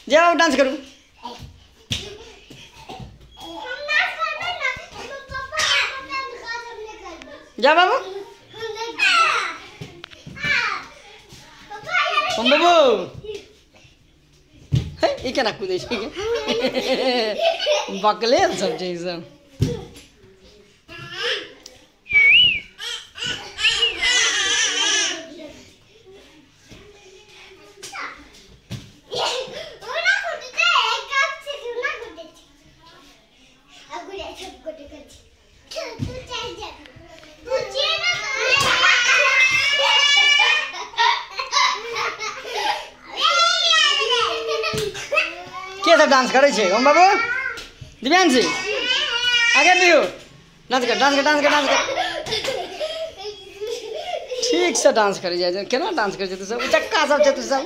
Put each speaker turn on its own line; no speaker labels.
जाओ डांस करूँ। जा बाबू ओम बाबू ये क्या ना कूदे बकले सब चीज सब के सब डांस करे छे ओम बाबू दिव्यांशी आगे दियो डांस कर डांस कर डांस कर डांस कर ठीक से डांस करे जाए केना डांस करे तू सब चक्का सब छे तू सब